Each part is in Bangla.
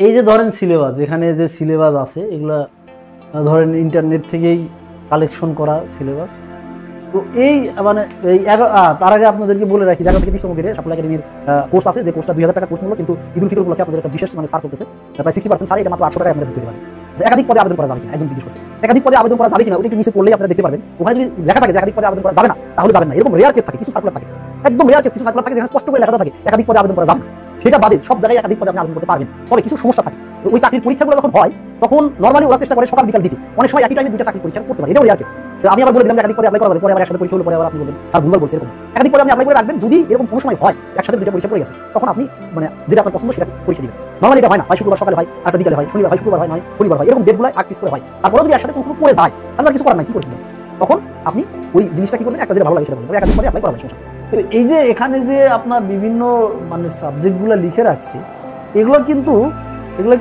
এই যে ধরেন সিলেবাস, এখানে যে সিলেবাস আছে এগুলা ধরেন ইন্টারনেট থেকেই কালেকশন করা সিলেবাস। তো এই মানে এই তার আগে আপনাদেরকে বলে রাখি, 11 থেকে 20তম গ্রেডে সাফল্য একাডেমির কোর্স আছে, যে কোর্সটা 2000 টাকা কোর্স মূল্য, কিন্তু ঈদুল ফিতর উপলক্ষে আপনাদের একটা বিশেষ মানে ছাড় চলতেছে, প্রায় 60% ছাড়ে, এটা মাত্র 800 টাকায় আপনাদের ঢুকতে পারবেন। একাধিক পদে আবেদন করা যাবে কিনা একজন জিজ্ঞেস করছে। একাধিক পদে আবেদন করা যাবে কিনা ওটা একটু নিচে পড়লেই আপনারা দেখতে পারবেন। ওখানে যদি লেখা থাকে যে একাধিক পদে আবেদন করা যাবে না, তাহলে যাবেন না। এরকম রেয়ার কেস থাকে, কিছু সার্কুলার থাকে, একদম রেয়ার কেস কিছু সার্কুলার থাকে যেখানে স্পষ্ট করে লেখা থাকে একাধিক পদে আবেদন করা যাবে না। সেটা বাদে সব জায়গায় একাধিক পদে আপনি আবেদন করতে পারবেন, তবে কিছু সমস্যা থাকে। ওই চাকরির পরীক্ষাগুলো যখন হয় তখন নরমালি ওরা চেষ্টা করে সকাল বিকাল দিতে, অনেক সময় একই টাইমে দুইটা চাকরির পরীক্ষা করতে পারে, এটাও রেয়ার কেস। আমি আবার বলে দিলাম একাধিক পদে অ্যাপ্লাই করা যাবে, পরে আবার একসাথে পরীক্ষা হলো, পরে আবার আপনি বলবেন স্যার ভুলভাল বলছে। এরকম একাধিক পদে আপনি অ্যাপ্লাই করে রাখবেন, যদি এরকম কোনো সময় হয় একসাথে দুইটা পরীক্ষা পড়ে গেছে, তখন আপনি মানে যেটা আপনার পছন্দ সেটা পরীক্ষা দিবেন। নরমালি এটা হয় না, হয় শুক্রবার সকালে হয়, একটা বিকালে হয়, শনিবার হয়, শুক্রবার হয়, নয় শনিবার হয়, এরকম ডেটগুলো আগ পিস করে হয়। তারপরে যদি একসাথে কোনো পড়ে যায় তাহলে আর কিছু করার নাই, কি করবেন তখন আপনি ওই জিনিসটা কি করবেন, একটা যেটা ভালো লাগে সেটা করবেন, তবে একাধিক পদে অ্যাপ্লাই করা যায় সমস্যা। এই যে এখানে যে আপনার বিভিন্ন মানে সাবজেক্টগুলো লিখে রাখছে, এগুলো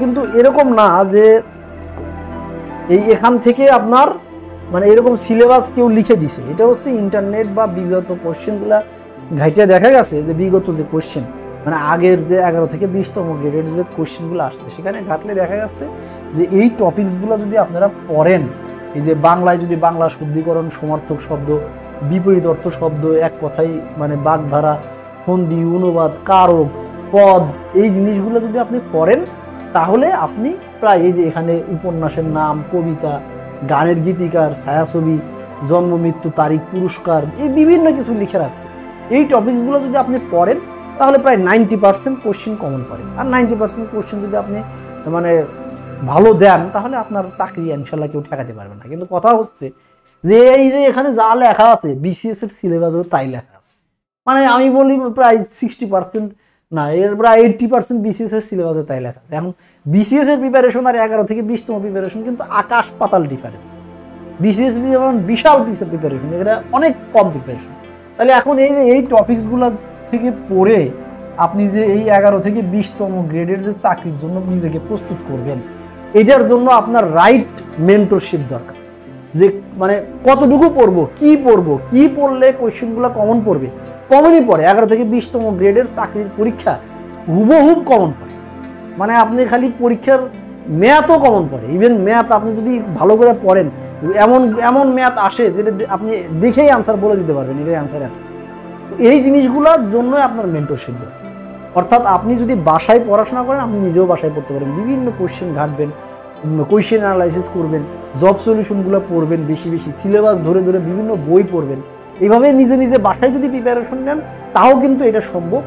কিন্তু এরকম না যে এই এখান থেকে আপনার মানে এরকম সিলেবাস কেউ লিখে দিছে। এটা হচ্ছে ইন্টারনেট বা বিগত কোশ্চেনগুলা ঘাইটে দেখা গেছে যে বিগত যে কোশ্চেন মানে আগের যে 11 থেকে 20তম গ্রেডের যে কোশ্চেনগুলো আসছে, সেখানে ঘাটলে দেখা যাচ্ছে যে এই টপিকসগুলো যদি আপনারা পড়েন, এই যে বাংলায় যদি বাংলা শুদ্ধিকরণ, সমার্থক শব্দ, বিপরীত অর্থ শব্দ, এক কথাই মানে বাগধারা, সন্ধি, অনুবাদ, কারক, পদ, এই জিনিসগুলো যদি আপনি পড়েন তাহলে আপনি প্রায় এই যে এখানে উপন্যাসের নাম, কবিতা, গানের গীতিকার, ছায়াছবি, জন্ম মৃত্যু তারিখ, পুরস্কার, এই বিভিন্ন কিছু লিখে রাখছে। এই টপিকসগুলো যদি আপনি পড়েন তাহলে প্রায় 90% কোশ্চেন কমন পড়ে। আর 90% কোশ্চেন যদি আপনি মানে ভালো দেন তাহলে আপনার চাকরি ইনশাল্লাহ কেউ ঠেকাতে পারবে না। কিন্তু কথা হচ্ছে যে এই যে এখানে যা লেখা আছে বিসিএস এর সিলেবাসও তাই লেখা আছে, মানে আমি বলি প্রায় 60% না, এর প্রায় 80% বিসিএস এর সিলেবাসে তাই লেখা। এখন বিসিএস এর প্রিপারেশন আর 11 থেকে 20তম প্রিপারেশন কিন্তু আকাশ পাতাল ডিফারেন্স। বিসিএস যেমন বিশাল প্রিপারেশন, এটা অনেক কম প্রিপারেশন। তাহলে এখন এই যে এই টপিকসগুলো থেকে পড়ে আপনি যে এই 11 থেকে 20তম গ্রেডের যে চাকরির জন্য নিজেকে প্রস্তুত করবেন, এটার জন্য আপনার রাইট মেন্টরশিপ দরকার। যে মানে কতটুকু পড়বো, কি পড়লে কোয়েশ্চেনগুলো কমন পড়বে, কমনই পড়ে। 11 থেকে 20তম গ্রেডের চাকরির পরীক্ষা হুবহুব কমন পড়ে, মানে আপনি খালি পরীক্ষার ম্যাথও কমন পড়ে। ইভেন ম্যাথ আপনি যদি ভালো করে পড়েন, এমন ম্যাথ আসে যেটা আপনি দেখেই আনসার বলে দিতে পারবেন, এটাই আনসার এত। এই জিনিসগুলোর জন্য আপনার মেন্টরশিপ দরকার। অর্থাৎ আপনি যদি বাসায় পড়াশোনা করেন, আপনি নিজেও বাসায় পড়তে পারেন, বিভিন্ন কোয়েশ্চেন ঘাটবেন, কোয়েশ্চেন অ্যানালাইসিস করবেন, জব সলিউশনগুলো পড়বেন, বেশি সিলেবাস ধরে বিভিন্ন বই পড়বেন। এইভাবে নিজে বাসায় যদি প্রিপারেশন নেন তাও কিন্তু এটা সম্ভব,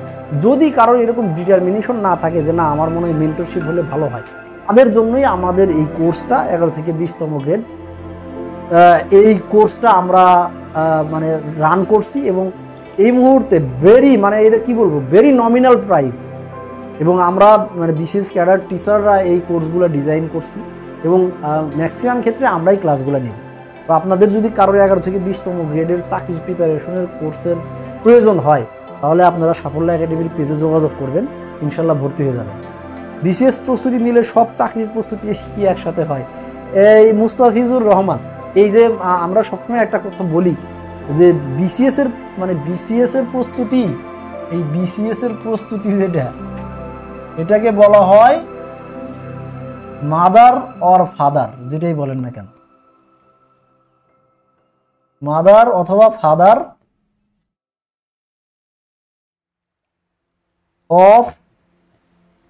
যদি কারোর এরকম ডিটারমিনেশন না থাকে যে না আমার মনে হয় মেন্টরশিপ হলে ভালো হয়। তাদের জন্যই আমাদের এই কোর্সটা 11 থেকে 20তম গ্রেড, এই কোর্সটা আমরা মানে রান করছি, এবং এই মুহূর্তে মানে এটা কি বলবো, ভেরি নমিনাল প্রাইস। এবং আমরা মানে বিসিএস ক্যাডার টিচাররা এই কোর্সগুলো ডিজাইন করছি, এবং ম্যাক্সিমাম ক্ষেত্রে আমরাই ক্লাসগুলো নিই। তো আপনাদের যদি কারোর 11 থেকে 20তম গ্রেডের চাকরির প্রিপারেশনের কোর্সের প্রয়োজন হয় তাহলে আপনারা সাফল্য একাডেমির পেজে যোগাযোগ করবেন, ইনশাল্লাহ ভর্তি হয়ে যাবেন। বিসিএস প্রস্তুতি নিলে সব চাকরির প্রস্তুতি কি একসাথে হয়? এই মুস্তাফিজুর রহমান, এই যে আমরা সবসময় একটা কথা বলি যে বিসিএস এর প্রস্তুতি, এই বিসিএস এর প্রস্তুতি যেটা, এটাকে বলা হয় মাদার অর ফাদার, যেটাই বলেন না কেন, মাদার অথবা ফাদার অফ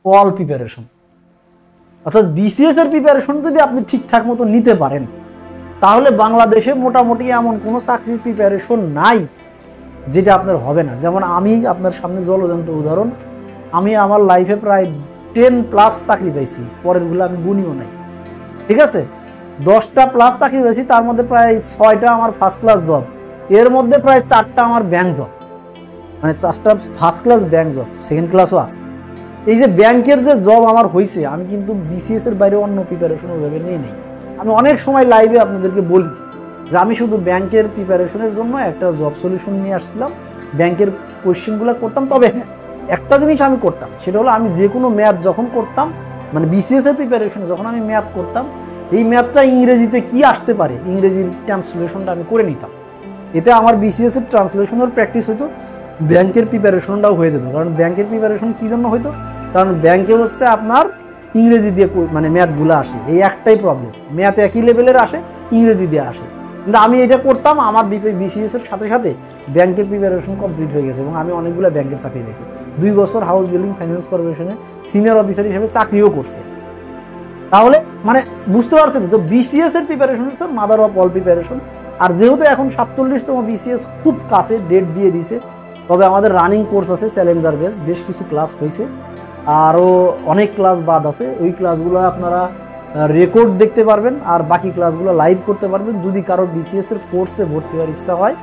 অল প্রিপারেশন। অর্থাৎ বিসিএস এর প্রিপারেশন যদি আপনি ঠিকঠাক মতো নিতে পারেন তাহলে বাংলাদেশে মোটামুটি এমন কোনো চাকরির প্রিপারেশন নাই যেটা আপনার হবে না। যেমন আমি আপনার সামনে জলজান্ত উদাহরণ, আমি আমার লাইফে প্রায় 10+ চাকরি পাইছি, পরেরগুলো আমি গুনিও নাই, ঠিক আছে? 10টা প্লাস চাকরি পাইছি, তার মধ্যে প্রায় 6টা আমার ফার্স্ট ক্লাস জব, এর মধ্যে প্রায় 4টা আমার ব্যাংক জব, মানে 4টা first class bank job, second ক্লাসও আছে। এই যে ব্যাংকের যে জব আমার হয়েছে, আমি কিন্তু বিসিএস এর বাইরে অন্য প্রিপারেশন ওইভাবে নিয়ে নেই। আমি অনেক সময় লাইভে আপনাদেরকে বলি যে আমি শুধু ব্যাংকের প্রিপারেশনের জন্য একটা জব সলিউশন নিয়ে আসছিলাম, ব্যাংকের কোয়েশ্চেনগুলো করতাম। তবে হ্যাঁ, একটা জিনিস আমি করতাম, সেটা হলো আমি যে কোনো ম্যাথ যখন করতাম, মানে বিসিএস এর প্রিপারেশনে যখন আমি ম্যাথ করতাম, এই ম্যাথটা ইংরেজিতে কি আসতে পারে ইংরেজির ট্রান্সলেশনটা আমি করে নিতাম। এতে আমার বিসিএস এর ট্রান্সলেশনের প্র্যাকটিস হইতো, ব্যাংকের প্রিপারেশনটাও হয়ে যেত। কারণ ব্যাংকের প্রিপারেশন কী জন্য হইতো? কারণ ব্যাংকে হচ্ছে আপনার ইংরেজি দিয়ে মানে ম্যাথগুলো আসে, এই একটাই প্রবলেম, ম্যাথ একই লেভেলের আসে, ইংরেজি দিয়ে আসে। কিন্তু আমি এটা করতাম, আমার বিসিএস এর সাথে সাথে ব্যাংকের প্রিপারেশন কমপ্লিট হয়ে গেছে এবং আমি অনেকগুলো ব্যাংকের চাকরি পেয়েছি। 2 বছর হাউস বিল্ডিং ফাইন্যান্স কর্পোরেশনে সিনিয়র অফিসার হিসেবে চাকরিও করছে। তাহলে মানে বুঝতে পারছেন তো বিসিএস এর প্রিপারেশন হচ্ছে মাদার অফ অল প্রিপারেশন। আর যেহেতু এখন 47তম বিসিএস খুব কাছে ডেট দিয়ে দিছে, তবে আমাদের রানিং কোর্স আছে চ্যালেঞ্জার বেস, বেশ কিছু ক্লাস হয়েছে, আরও অনেক ক্লাস বাদ আছে। ওই ক্লাসগুলো আপনারা রেকর্ড দেখতে পারবেন আর বাকি ক্লাসগুলো লাইভ করতে পারবেন। যদি কারো বিসিএস এর কোর্সে ভর্তি হওয়ার ইচ্ছা হয়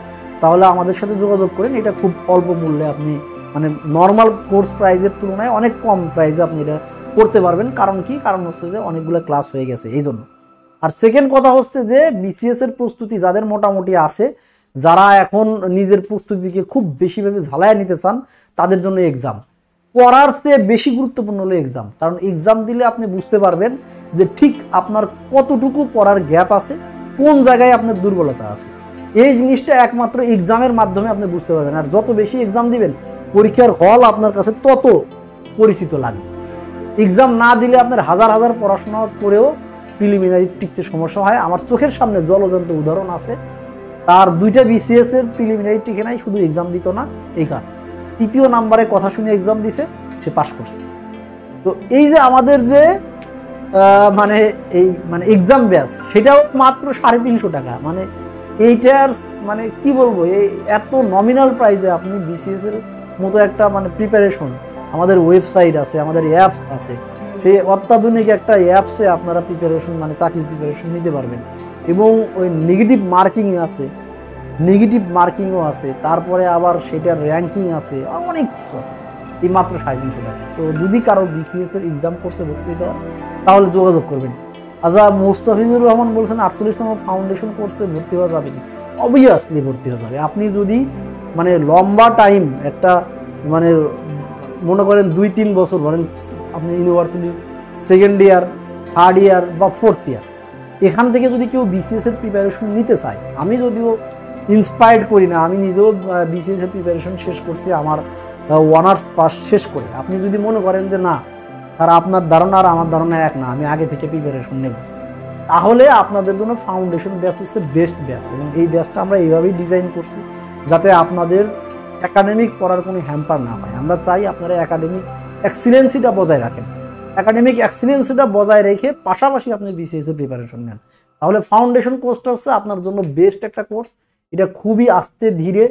তাহলে আমাদের সাথে যোগাযোগ করেন। এটা খুব অল্প মূল্যে আপনি মানে নর্মাল কোর্স প্রাইজের তুলনায় অনেক কম প্রাইজে আপনি এটা করতে পারবেন। কারণ কি? কারণ হচ্ছে যে অনেকগুলো ক্লাস হয়ে গেছে এই জন্য। আর সেকেন্ড কথা হচ্ছে যে বিসিএস এর প্রস্তুতি যাদের মোটামুটি আছে, যারা এখন নিজের প্রস্তুতিকে খুব বেশিভাবে ঝালায় নিতে চান, তাদের জন্য এক্সাম পড়ার চেয়ে বেশি গুরুত্বপূর্ণ হলো এক্সাম। কারণ এক্সাম দিলে আপনি বুঝতে পারবেন যে ঠিক আপনার কতটুকু পড়ার গ্যাপ আছে, কোন জায়গায় আপনার দুর্বলতা আছে। এই জিনিসটা একমাত্র এক্সামের মাধ্যমে আপনি বুঝতে পারবেন। আর যত বেশি এক্সাম দিবেন, পরীক্ষার হল আপনার কাছে তত পরিচিত লাগবে। এক্সাম না দিলে আপনার হাজার হাজার পড়াশোনা করেও প্রিলিমিনারি টিকতে সমস্যা হয়। আমার চোখের সামনে জলজন্ত উদাহরণ আছে, তার 2টা বিসিএস এর প্রিলিমিনারি টিকে নাই, শুধু এক্সাম দিত না এই কারণে। 3য় নাম্বারে কথা শুনে এক্সাম দিছে, সে পাশ করছে। তো এই যে আমাদের যে মানে এই মানে এক্সাম ব্যাচ, সেটাও মাত্র 350 টাকা। মানে এইটার মানে কি বলবো, এই এত নমিনাল প্রাইসে আপনি বিসিএস এর মতো একটা মানে প্রিপারেশন, আমাদের ওয়েবসাইট আছে, আমাদের অ্যাপস আছে, সেই অত্যাধুনিক একটা অ্যাপসে আপনারা প্রিপারেশন মানে চাকরির প্রিপারেশন নিতে পারবেন। এবং ওই নেগেটিভ মার্কিংও আছে, তারপরে আবার সেটার র্যাঙ্কিং আছে, অনেক কিছু আছে। এই মাত্র 350 টাকা। তো যদি কারো বিসিএস এর এক্সাম কোর্সে ভর্তি হতে হয় তাহলে যোগাযোগ করবেন। আচ্ছা, মোস্তাফিজুর রহমান বলছেন 48তম ফাউন্ডেশন কোর্সে ভর্তি হওয়া যাবে কি? অবভিয়াসলি ভর্তি হওয়া যাবে। আপনি যদি মানে লম্বা টাইম একটা মানে মনে করেন 2-3 বছর ধরেন আপনি ইউনিভার্সিটির 2nd ইয়ার, 3rd ইয়ার বা 4th ইয়ার, এখান থেকে যদি কেউ বিসিএস এর প্রিপারেশন নিতে চায়, আমি যদিও ইন্সপায়ার্ড করি না, আমি নিজেও বিসিএস এর প্রিপারেশন শেষ করছি আমার অনার্স পাস শেষ করে। আপনি যদি মনে করেন যে না স্যার আপনার ধারণা আর আমার ধারণা এক না, আমি আগে থেকে প্রিপারেশন নেব, তাহলে আপনাদের জন্য ফাউন্ডেশন ব্যাচ হচ্ছে বেস্ট ব্যাচ। এবং এই ব্যাচটা আমরা এইভাবেই ডিজাইন করছি যাতে আপনাদের একাডেমিক পড়ার কোনো হ্যাম্পার না হয়। আমরা চাই আপনারা একাডেমিক এক্সিলেন্সিটা বজায় রাখেন, একাডেমিক এক্সিলেন্সিটা বজায় রেখে পাশাপাশি আপনি বিসিএস এর প্রিপারেশন নেন। তাহলে ফাউন্ডেশন কোর্সটা হচ্ছে আপনার জন্য বেস্ট একটা কোর্স। এটা খুবই আস্তে ধীরে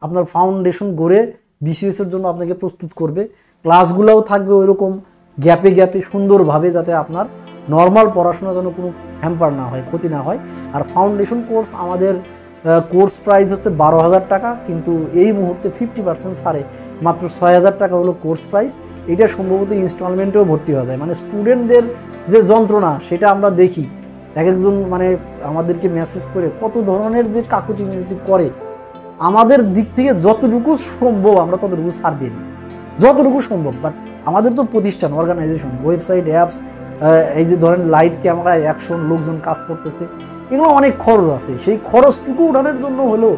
আপনার ফাউন্ডেশন গড়ে বিসিএস এর জন্য আপনাকে প্রস্তুত করবে। ক্লাসগুলোও থাকবে ওইরকম গ্যাপে গ্যাপে সুন্দরভাবে, যাতে আপনার নর্মাল পড়াশোনার জন্য কোনো হ্যাম্পার না হয়, ক্ষতি না হয়। আর ফাউন্ডেশন কোর্স আমাদের কোর্স প্রাইস হচ্ছে 12,000 টাকা, কিন্তু এই মুহূর্তে 50% ছাড়ে মাত্র 6,000 টাকা হলো কোর্স প্রাইস। এটা সম্ভবত ইনস্টলমেন্টেও ভর্তি হওয়া যায়। মানে স্টুডেন্টদের যে যন্ত্রণা সেটা আমরা দেখি, এক একজন মানে আমাদেরকে মেসেজ করে কত ধরনের যে কাকুতি মিনতি করে। আমাদের দিক থেকে যতটুকু সম্ভব আমরা ততটুকু ছাড় দিয়ে দিই, যতটুকু সম্ভব। বাট আমাদের তো প্রতিষ্ঠান, অর্গানাইজেশন, ওয়েবসাইট, অ্যাপস, এই যে ধরেন লাইট ক্যামেরা, অ্যাকশন, লোকজন কাজ করতেছে, এগুলো অনেক খরচ আছে। সেই খরচটুকু উঠানোর জন্য হলো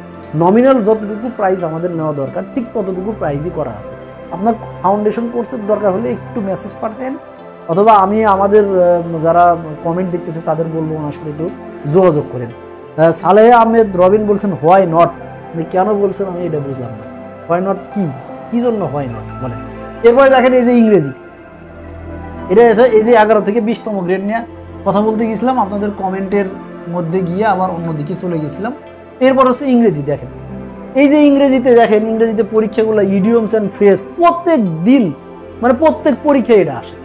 নমিনাল যতটুকু প্রাইস আমাদের নেওয়া দরকার ঠিক ততটুকু প্রাইসই করা আছে। আপনার ফাউন্ডেশন কোর্সের দরকার হলে একটু মেসেজ পাঠাবেন, অথবা আমি আমাদের যারা কমেন্ট দেখতেছে তাদের বলবো ওনার সাথে একটু যোগাযোগ করেন। সালেহ আহমেদ রবিন বলছেন হোয়াই নট, কেন বলছেন আমি এটা বুঝলাম না। হোয়াই নট কি জন্য হোয়াই নট বলেন। এরপরে দেখেন এই যে ইংরেজি, এটা এই যে 11 থেকে 20তম গ্রেড নিয়ে কথা বলতে গেছিলাম, আপনাদের কমেন্টের মধ্যে গিয়ে আবার অন্যদিকে চলে গেছিলাম। এরপর হচ্ছে ইংরেজি। দেখেন এই যে ইংরেজিতে, দেখেন ইংরেজিতে পরীক্ষাগুলো ইডিয়মস অ্যান্ড ফ্রেজ প্রত্যেক দিন, মানে প্রত্যেক পরীক্ষায় এটা আসে।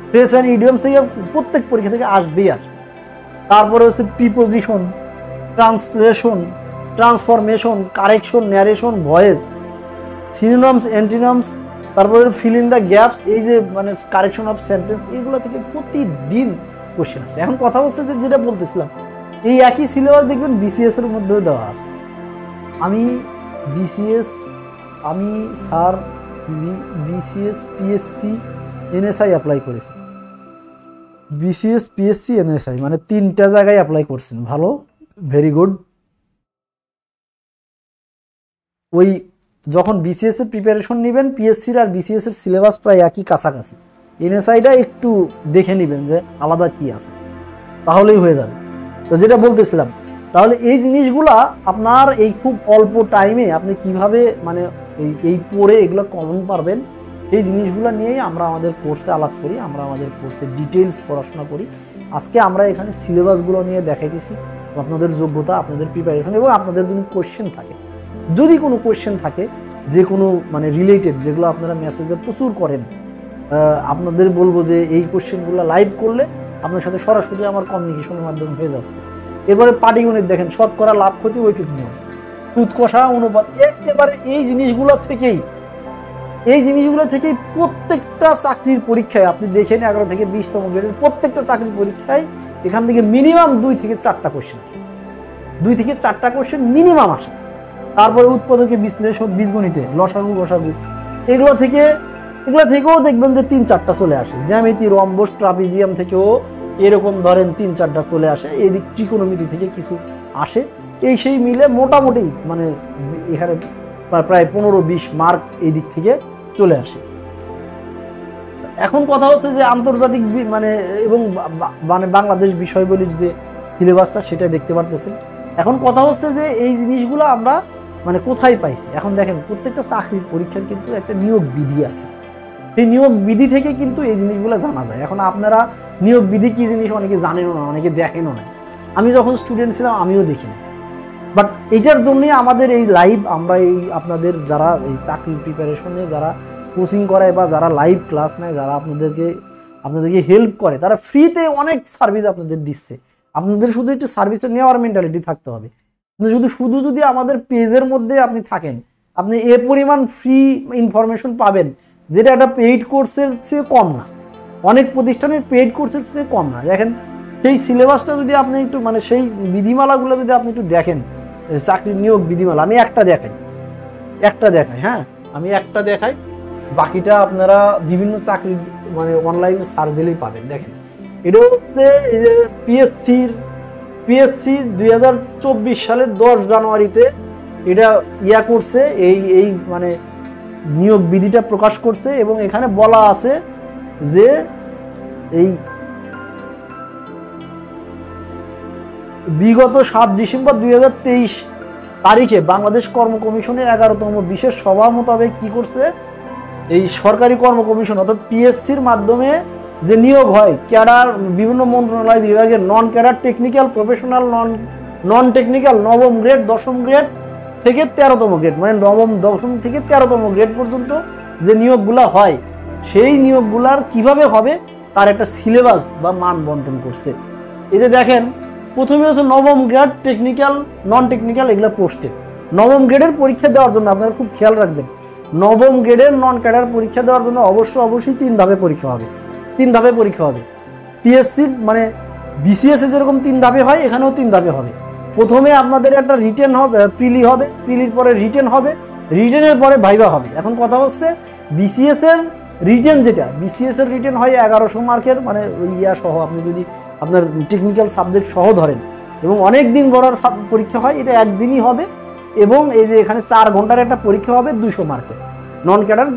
ফ্রেজ অ্যান্ড ইডিয়মস থেকে প্রত্যেক পরীক্ষা থেকে আসবেই আসে। তারপরে হচ্ছে preposition, translation, transformation, correction, narration, voice, synonyms, antonyms, তারপরে ফিল ইন দ্য গ্যাপস, এই যে মানে কারেকশন অফ সেন্টেন্স, এইগুলো থেকে প্রতিদিন কোশ্চেন আছে। এখন কথা হচ্ছে যে যেটা বলতেছিলাম, এই একই সিলেবাস দেখবেন বিসিএস এর মধ্যেও দেওয়া আছে। আমি sir BCS, PSC, NSI apply করেছি। বিসিএস, পিএসসি, এনএসআই মানে 3টা জায়গায় অ্যাপ্লাই করছেন, ভালো, ভেরি গুড। ওই যখন বিসিএস এর প্রিপারেশন নেবেন, পিএসসির আর বিসিএস এর সিলেবাস প্রায় একই কাছাকাছি, এনএসআইটা একটু দেখে নেবেন যে আলাদা কি আছে, তাহলেই হয়ে যাবে। তো যেটা বলতেছিলাম, তাহলে এই জিনিসগুলা আপনার এই খুব অল্প টাইমে আপনি কিভাবে মানে এই পড়ে এগুলো কমন পারবেন, এই জিনিসগুলো নিয়েই আমরা আমাদের কোর্সে আলাপ করি, আমরা আমাদের কোর্সে ডিটেলস পড়াশোনা করি। আজকে আমরা এখানে সিলেবাসগুলো নিয়ে দেখাইতেছি, আপনাদের যোগ্যতা, আপনাদের প্রিপারেশন এবং আপনাদের যদি কোয়েশ্চেন থাকে, যদি কোনো কোয়েশ্চেন থাকে যে কোনো মানে রিলেটেড, যেগুলো আপনারা মেসেজে প্রচুর করেন, আপনাদের বলবো যে এই কোয়েশ্চেনগুলো লাইভ করলে আপনার সাথে সরাসরি আমার কমিউনিকেশনের মাধ্যমে হয়ে যাচ্ছে। এরপরে পাটিগণিত দেখেন, শতকরা লাভ ক্ষতি ঐকিক নিয়ম, সুদ কষা অনুপাত, একেবারে এই জিনিসগুলো থেকেই প্রত্যেকটা চাকরির পরীক্ষায় আপনি দেখেন 11 থেকে 20তম গ্রেডের প্রত্যেকটা চাকরির পরীক্ষায় এখান থেকে মিনিমাম 2 থেকে 4টা কোশ্চেন আসে, 2 থেকে 4টা কোশ্চেন মিনিমাম আসে। তারপরে উৎপাদকের বিশ্লেষণ, বীজগণিতে লসাগু গসাগু, এগুলো থেকেও দেখবেন যে 3-4টা চলে আসে। জ্যামিতি, রম্বস, ট্রাপিজিয়াম থেকেও এরকম ধরেন 3-4টা চলে আসে। এদিক ত্রিকোণমিতি থেকে কিছু আসে, এই সেই মিলে মোটামুটি মানে এখানে প্রায় 15-20 মার্ক এই দিক থেকে চলে আসে। এখন কথা হচ্ছে যে আন্তর্জাতিক মানে এবং মানে বাংলাদেশ বিষয়বলী যে সিলেবাসটা সেটা দেখতে পারতেছেন। এখন কথা হচ্ছে যে এই জিনিসগুলো আমরা মানে কোথায় পাইছি। এখন দেখেন, প্রত্যেকটা চাকরির পরীক্ষার কিন্তু একটা নিয়োগ বিধি আছে, সেই নিয়োগ বিধি থেকে কিন্তু এই জিনিসগুলো জানা যায়। এখন আপনারা নিয়োগ বিধি কি জিনিস অনেকে জানেনও না, অনেকে দেখেনও না। আমি যখন স্টুডেন্ট ছিলাম আমিও দেখিনি, বাট এটার জন্যই আমাদের এই লাইভ, আমরা এই আপনাদের যারা এই চাকরির প্রিপারেশনে যারা কোচিং করায় বা যারা লাইভ ক্লাস নেয়, যারা আপনাদেরকে হেল্প করে, তারা ফ্রিতে অনেক সার্ভিস আপনাদের দিচ্ছে। আপনাদের শুধু একটু সার্ভিসটা নেওয়ার মেন্টালিটি থাকতে হবে। শুধু যদি আমাদের পেজের মধ্যে আপনি থাকেন, আপনি এ পরিমাণ ফ্রি ইনফরমেশন পাবেন, যেটা একটা পেইড কোর্সের চেয়ে কম না, অনেক প্রতিষ্ঠানের পেইড কোর্সের চেয়ে কম না। দেখেন, সেই সিলেবাসটা যদি আপনি একটু মানে সেই বিধিমালাগুলো যদি আপনি একটু দেখেন, চাকরির নিয়োগ বিধিমালা, আমি একটা দেখাই, হ্যাঁ আমি একটা দেখাই, বাকিটা আপনারা বিভিন্ন চাকরির মানে অনলাইনে সার্চ দিলেই পাবেন। দেখেন, এটা হচ্ছে পিএসসি 2024 সালের 10 জানুয়ারিতে এটা করছে, এই মানে নিয়োগ বিধিটা প্রকাশ করছে। এবং এখানে বলা আছে যে এই বিগত 7 ডিসেম্বর 2023 তারিখে বাংলাদেশ কর্ম কমিশনে 11তম বিশেষ সভা মোতাবেক কি করছে, এই সরকারি কর্ম কমিশন অর্থাৎ পিএসসির মাধ্যমে যে নিয়োগ হয় ক্যাডার, বিভিন্ন মন্ত্রণালয় বিভাগের non cadre, technical, professional, non technical, নবম গ্রেড, দশম গ্রেড থেকে 13তম গ্রেড, মানে নবম, দশম থেকে 13তম গ্রেড পর্যন্ত যে নিয়োগগুলা হয়, সেই নিয়োগগুলার কিভাবে হবে তার একটা সিলেবাস বা মান বন্টন করছে। এতে দেখেন, প্রথমে হচ্ছে নবম গ্রেড, টেকনিক্যাল, নন টেকনিক্যাল, এগুলো পোস্টে। নবম গ্রেডের পরীক্ষা দেওয়ার জন্য আপনারা খুব খেয়াল রাখবেন, নবম গ্রেডের নন ক্যাডার পরীক্ষা দেওয়ার জন্য অবশ্যই 3 ধাপে পরীক্ষা হবে। পিএসসির মানে বিসিএস যেরকম 3 ধাপে হয়, এখানেও 3 ধাপে হবে। প্রথমে আপনাদের একটা রিটেন হবে, প্রিলি হবে, প্রিলির পরে রিটেন হবে, রিটেনের পরে ভাইভা হবে। এখন কথা হচ্ছে বিসিএস এর রিটেন হয় 1100 মার্কের, মানে সহ আপনি যদি আপনার টেকনিক্যাল সাবজেক্ট সহ ধরেন, এবং অনেক দিন বড় পরীক্ষা হয়, এটা একদিনই হবে। এবং এই যে এখানে 4 ঘন্টার একটা পরীক্ষা হবে 200 মার্কের, নন ক্যাডার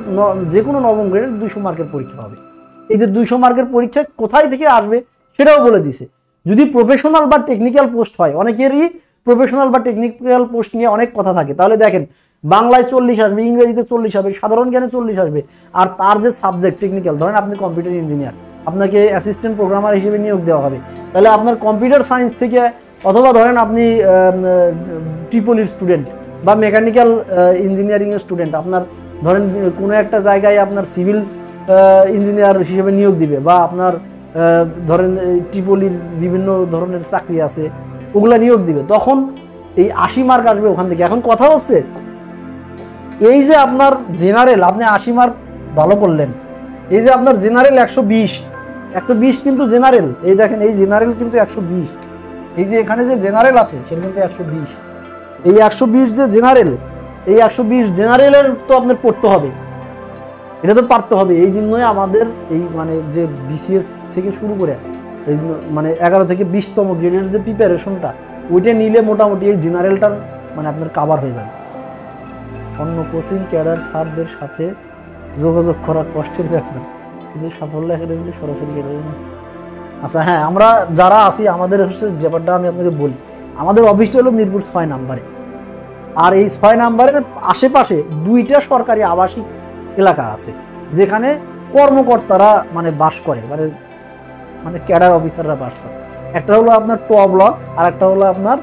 যে কোনো নবম গ্রেডের 200 মার্কের পরীক্ষা হবে। এই যে 200 মার্কের পরীক্ষা কোথায় থেকে আসবে সেটাও বলে দিছে। যদি প্রফেশনাল বা টেকনিক্যাল পোস্ট হয়, অনেকেরই প্রফেশনাল বা টেকনিক্যাল পোস্ট নিয়ে অনেক কথা থাকে, তাহলে দেখেন বাংলায় 40 আসবে, ইংরেজিতে 40 হবে, সাধারণ জ্ঞানে 40 আসবে। আর তার যে সাবজেক্ট টেকনিক্যাল, ধরেন আপনি কম্পিউটার ইঞ্জিনিয়ার, আপনাকে অ্যাসিস্ট্যান্ট প্রোগ্রামার হিসেবে নিয়োগ দেওয়া হবে, তাহলে আপনার কম্পিউটার সায়েন্স থেকে, অথবা ধরেন আপনি ট্রিপলির স্টুডেন্ট বা মেকানিক্যাল ইঞ্জিনিয়ারিংয়ের স্টুডেন্ট, আপনার ধরেন কোনো একটা জায়গায় আপনার সিভিল ইঞ্জিনিয়ার হিসেবে নিয়োগ দিবে, বা আপনার ধরেন ট্রিপলির বিভিন্ন ধরনের চাকরি আছে, ওগুলা নিয়োগ দিবে, তখন এই 80 মার্ক আসবে ওখান থেকে। এখন কথা হচ্ছে এই যে আপনার জেনারেল, আপনি 80 মার্ক ভালো করলেন, এই যে আপনার জেনারেল 120 কিন্তু জেনারেল, এই দেখেন এই জেনারেল কিন্তু 120, এই যে এখানে যে জেনারেল আছে সেটা কিন্তু 120, এই 120 যে জেনারেল, এই 120 জেনারেলের তো আপনার পড়তে হবে, এটা তো পারতে হবে। এই জন্যই আমাদের এই মানে যে বিসিএস থেকে শুরু করে এই মানে 11 থেকে 20তম গ্রেডের যে প্রিপারেশনটা, ওইটা নিলে মোটামুটি এই জেনারেলটার মানে আপনার কাভার হয়ে যাবে। অন্য কোচিং ক্যাডার স্যারদের সাথে যোগাযোগ করা কষ্টের ব্যাপার, কিন্তু সাফল্য একাডেমিতে সরাসরি ক্যাডার। আচ্ছা হ্যাঁ, আমরা যারা আছি আমাদের হচ্ছে ব্যাপারটা আমি আপনাকে বলি, আমাদের অফিসটা হলো মিরপুর 6 নম্বরে। আর এই 6 নম্বরের আশেপাশে 2টা সরকারি আবাসিক এলাকা আছে যেখানে কর্মকর্তারা মানে বাস করে, মানে মানে ক্যাডার অফিসাররা বাস করে। একটা হলো আপনার ট ব্লক, আর একটা হলো আপনার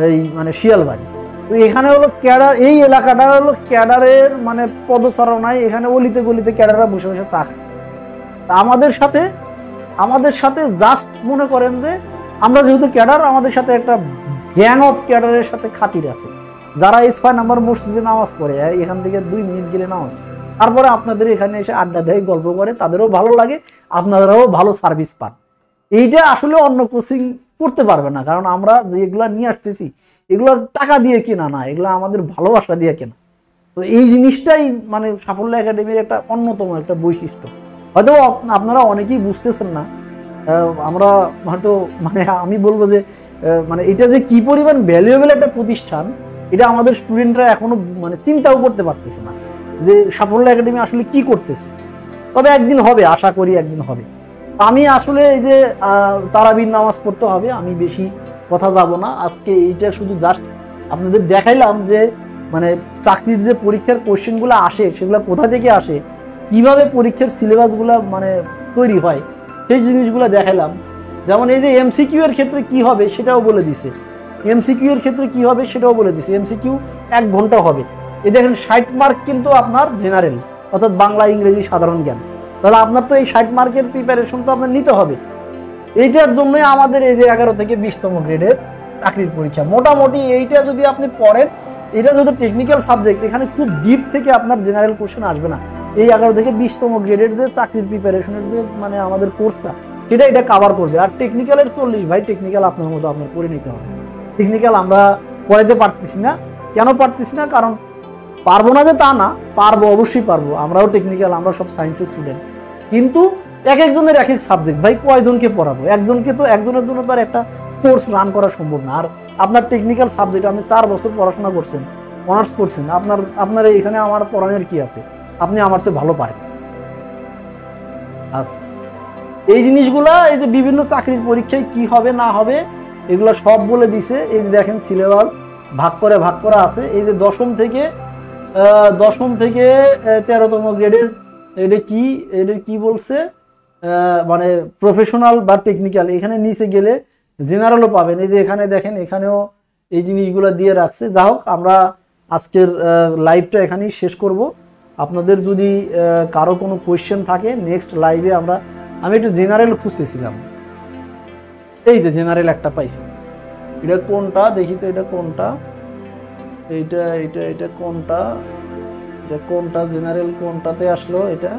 এই মানে শিয়ালবাড়ি। তো এখানে হলো ক্যাডার, এই এলাকাটা হলো ক্যাডারের মানে পদচারণায়, এখানে অলিতে গলিতে ক্যাডাররা বসে বসে চা খায়। আমাদের সাথে জাস্ট মনে করেন যে আমরা যেহেতু ক্যাডার, আমাদের সাথে একটা গ্যাং অফ ক্যাডারের সাথে খাতির আছে, যারা এই 6 নম্বর মসজিদে নামাজ পড়ে, এখান থেকে 2 মিনিট গেলে নামাজ, তারপরে আপনাদের এখানে এসে আড্ডা দেয়, গল্প করে, তাদেরও ভালো লাগে, আপনারাও ভালো সার্ভিস পান। এইটা আসলে অন্য কোচিং করতে পারবে না, কারণ আমরা যেগুলা নিয়ে আসতেছি এগুলো টাকা দিয়ে কেনা না, এগুলো আমাদের ভালোবাসা দিয়ে কেনা। তো এই জিনিসটাই মানে সাফল্য একাডেমির একটা অন্যতম একটা বৈশিষ্ট্য। হয়তো আপনারা অনেকেই বুঝতেছেন না, আমরা হয়তো মানে আমি বলবো যে মানে এটা যে কি পরিমাণ ভ্যালুয়েবল একটা প্রতিষ্ঠান, এটা আমাদের স্টুডেন্টরা এখনো মানে চিন্তাও করতে পারতেছে না যে সাফল্য একাডেমি আসলে কি করতেছে। তবে একদিন হবে, আশা করি একদিন হবে। আমি আসলে এই যে তারাবির নামাজ পড়তে হবে, আমি বেশি কথা যাব না আজকে। এইটা শুধু জাস্ট আপনাদের দেখাইলাম যে মানে চাকরির যে পরীক্ষার কোশ্চেনগুলো আসে সেগুলো কোথা থেকে আসে, কিভাবে পরীক্ষার সিলেবাসগুলো মানে তৈরি হয়, সেই জিনিসগুলো দেখাইলাম। যেমন এই যে এমসিকিউ এর ক্ষেত্রে কি হবে সেটাও বলে দিছে, এমসিকিউ এর ক্ষেত্রে কি হবে সেটাও বলে দিছে। এমসিকিউ 1 ঘন্টা হবে। এই দেখেন 60 মার্ক কিন্তু আপনার জেনারেল, অর্থাৎ বাংলা ইংরেজি সাধারণ জ্ঞান। তাহলে আপনার তো এই 60 মার্কের প্রিপারেশন তো আপনার নিতে হবে। এইটার জন্যই আমাদের এই যে 11 থেকে 20তম গ্রেডের চাকরির পরীক্ষা। মোটামুটি এইটা যদি আপনি পড়েন, এটা যদি টেকনিক্যাল সাবজেক্ট, এখানে খুব ডিপ থেকে আপনার জেনারেল কোশ্চেন আসবে না। এই 11 থেকে 20তম গ্রেডের যে চাকরির প্রিপারেশনের যে মানে আমাদের কোর্সটা, এটা কাভার করবে। আর টেকনিক্যালের 40 ভাই, টেকনিক্যাল আপনার মতো আপনার করে নিতে হবে। টেকনিক্যাল আমরা পড়াইতে পারতেছি না, কেন পারতেছি না? কারণ পারবো না যে তা না, পারবো, অবশ্যই পারবো। আমরাও টেকনিক্যাল, আমরা সব সায়েন্সের স্টুডেন্ট, কিন্তু এক একজনের এক এক সাবজেক্ট ভাই, কয়জনকে পড়াবো? একজনের জন্য তো আর একটা কোর্স রান করা সম্ভব না। আর আপনার টেকনিক্যাল সাবজেক্ট, আপনি 4 বছর পড়াশোনা করছেন, অনার্স করছেন, আপনার এখানে আমার পড়ানোর কি আছে? আপনি আমার চেয়ে ভালো পারেন। আচ্ছা, এই জিনিসগুলা, এই যে বিভিন্ন চাকরির পরীক্ষায় কি হবে না হবে এগুলো সব বলে দিছে। এই যে দেখেন সিলেবাস ভাগ করা আছে। এই যে দশম থেকে 13তম গ্রেডের এটা কি বলছে, মানে প্রফেশনাল বা টেকনিক্যাল। এখানে নিচে গেলে জেনারেলও পাবেন। এই যে এখানে দেখেন, এখানেও এই জিনিসগুলো দিয়ে রাখছে। যা হোক, আমরা আজকের লাইভটা এখানেই শেষ করব। আপনাদের যদি কারো কোনো কোয়েশ্চেন থাকে, নেক্সট লাইভে আমি একটু জেনারেল খুঁজতেছিলাম। এই যে জেনারেল একটা পাইছি, এটা কোনটা দেখি তো, এটা কোনটা, এটা কোনটা জেনারেল কোনটাতে আসলো? এটা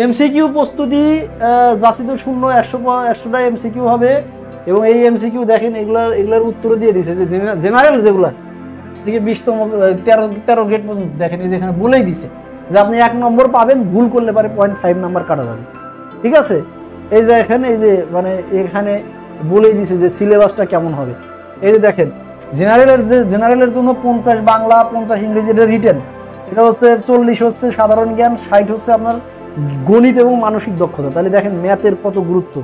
এমসিকিউ প্রস্তুতি, যাচিত শূন্য 100টা এমসিকিউ হবে। এবং এই এমসিকিউ দেখেন, এগুলার উত্তর দিয়ে দিছে যে জেনারেল যেগুলো থেকে 20তম 13 গ্রেড পর্যন্ত দেখেন, এই যে এখানে বলেই দিছে যে আপনি 1 নম্বর পাবেন, ভুল করলে পারে 0.5 নাম্বার কাটা যাবে। ঠিক আছে, এই যে এখানে এই যে মানে এখানে বলেই দিছে যে সিলেবাসটা কেমন হবে। এই যে দেখেন, জেনারেলের জন্য 50 বাংলা, 50 ইংরেজি, এটা রিটেন। এটা হচ্ছে 40 হচ্ছে সাধারণ জ্ঞান, 60 হচ্ছে আপনার গণিত এবং মানসিক দক্ষতা। তাহলে দেখেন ম্যাথের কত গুরুত্ব।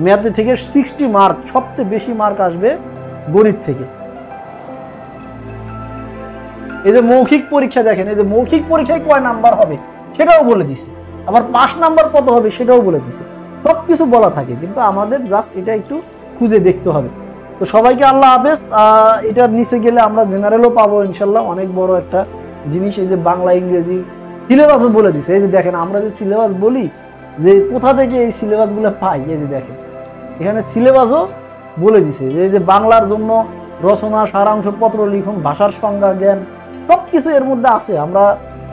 ম্যাথে থেকে 60 মার্ক, সবচেয়ে বেশি মার্ক আসবে গণিত থেকে। এই যে মৌখিক পরীক্ষা দেখেন, এই যে মৌখিক পরীক্ষায় কয় নাম্বার হবে সেটাও বলে দিছে, আবার 5 নাম্বার কত হবে সেটাও বলে দিছে। সবকিছু বলা থাকে, কিন্তু আমাদের জাস্ট এটা একটু খুঁজে দেখতে হবে। তো সবাইকে আল্লাহ হাফেজ। এটার নিচে গেলে আমরা জেনারেলও পাবো ইনশাল্লাহ, অনেক বড় একটা জিনিস। এই যে বাংলা ইংরেজি সিলেবাসও বলে দিছে। এই যে দেখেন, আমরা যে সিলেবাস বলি যে কোথা থেকে এই সিলেবাসগুলো পাই, এই যে দেখেন এখানে সিলেবাসও বলে দিছে। এই যে বাংলার জন্য রচনা, সারাংশ, পত্র লিখন, ভাষার সংজ্ঞা, জ্ঞান, সব কিছু এর মধ্যে আছে। আমরা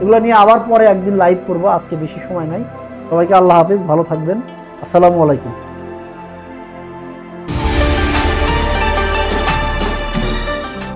এগুলো নিয়ে আবার পরে একদিন লাইভ করব, আজকে বেশি সময় নাই। সবাইকে আল্লাহ হাফেজ, ভালো থাকবেন, আসসালামু আলাইকুম।